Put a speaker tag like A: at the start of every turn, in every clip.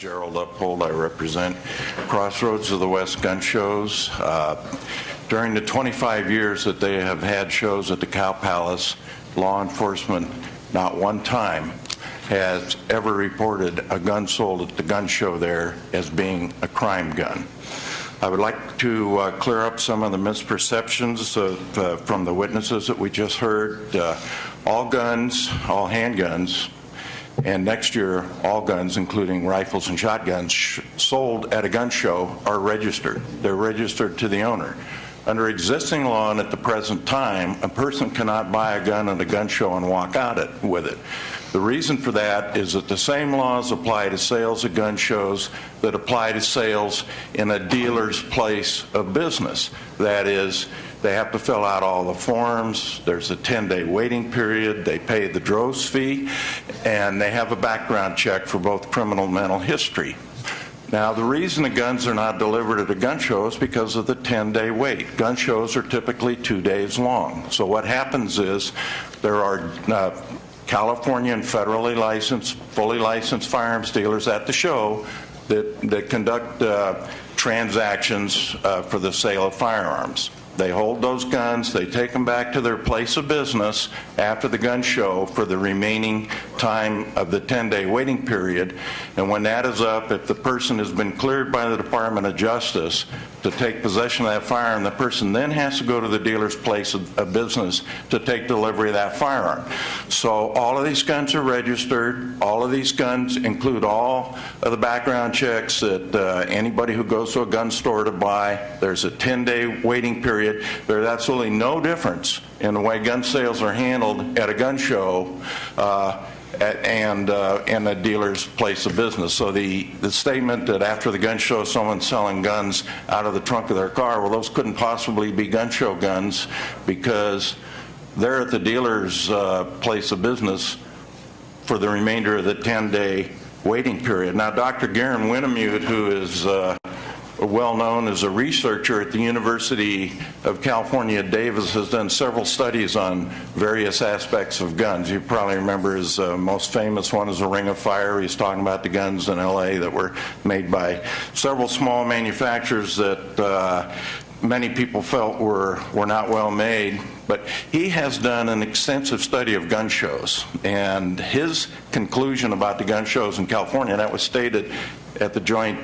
A: Gerald Uphold. I represent Crossroads of the West gun shows. During the 25 years that they have had shows at the Cow Palace, law enforcement not one time has ever reported a gun sold at the gun show there as being a crime gun. I would like to clear up some of the misperceptions from the witnesses that we just heard. All guns, all handguns, and next year all guns, including rifles and shotguns, sold at a gun show are registered. They're registered to the owner. Under existing law and at the present time, a person cannot buy a gun at a gun show and walk out with it. The reason for that is that the same laws apply to sales at gun shows that apply to sales in a dealer's place of business. That is, they have to fill out all the forms, there's a 10-day waiting period, they pay the droves fee, and they have a background check for both criminal and mental history. Now, the reason the guns are not delivered at a gun show is because of the 10-day wait. Gun shows are typically 2 days long. So what happens is there are California and federally licensed, fully licensed firearms dealers at the show that conduct transactions for the sale of firearms. They hold those guns, they take them back to their place of business after the gun show for the remaining time of the 10-day waiting period. And when that is up, if the person has been cleared by the Department of Justice to take possession of that firearm, the person then has to go to the dealer's place of business to take delivery of that firearm. So all of these guns are registered. All of these guns include all of the background checks that anybody who goes to a gun store to buy. There's a 10-day waiting period. There's absolutely no difference in the way gun sales are handled at a gun show and in a dealer's place of business. So the statement that after the gun show someone's selling guns out of the trunk of their car, well, those couldn't possibly be gun show guns because they're at the dealer's place of business for the remainder of the 10-day waiting period. Now, Dr. Garen Winnemute, who is well known as a researcher at the University of California, Davis, has done several studies on various aspects of guns. You probably remember his most famous one is the Ring of Fire. He's talking about the guns in LA that were made by several small manufacturers that many people felt were not well made. But he has done an extensive study of gun shows, and his conclusion about the gun shows in California, that was stated at the joint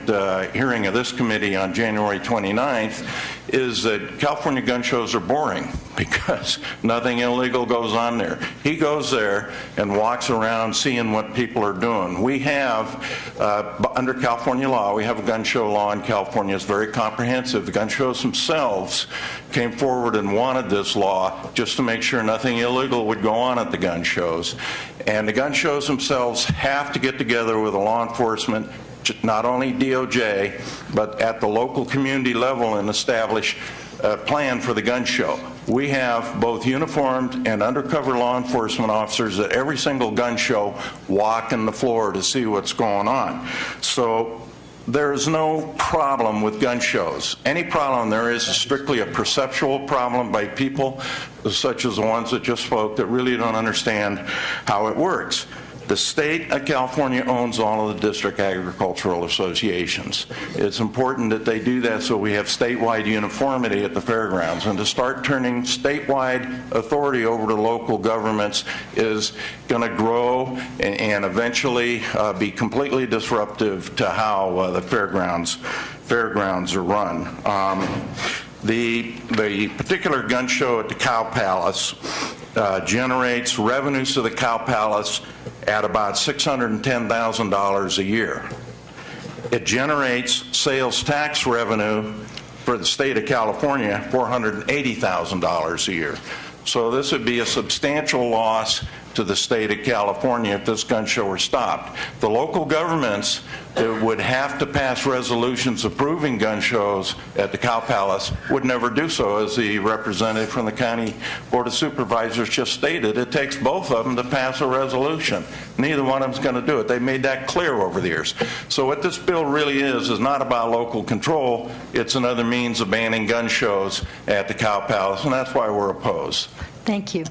A: hearing of this committee on January 29th, is that California gun shows are boring because nothing illegal goes on there. He goes there and walks around seeing what people are doing. We have, under California law, we have a gun show law in California. It's very comprehensive. The gun shows themselves came forward and wanted this law just to make sure nothing illegal would go on at the gun shows. And the gun shows themselves have to get together with the law enforcement, not only DOJ, but at the local community level, and establish a plan for the gun show. We have both uniformed and undercover law enforcement officers at every single gun show walking the floor to see what's going on. So there is no problem with gun shows. Any problem there is strictly a perceptual problem by people such as the ones that just spoke that really don't understand how it works. The state of California owns all of the district agricultural associations. It's important that they do that so we have statewide uniformity at the fairgrounds. And to start turning statewide authority over to local governments is going to grow and eventually be completely disruptive to how the fairgrounds are run. The particular gun show at the Cow Palace generates revenues to the Cow Palace at about $610,000 a year. It generates sales tax revenue for the state of California, $480,000 a year. So this would be a substantial loss to the state of California if this gun show were stopped. The local governments would have to pass resolutions approving gun shows at the Cow Palace would never do so. As the representative from the County Board of Supervisors just stated, it takes both of them to pass a resolution. Neither one of them's going to do it. They made that clear over the years. So what this bill really is not about local control. It's another means of banning gun shows at the Cow Palace, and that's why we're opposed.
B: Thank you.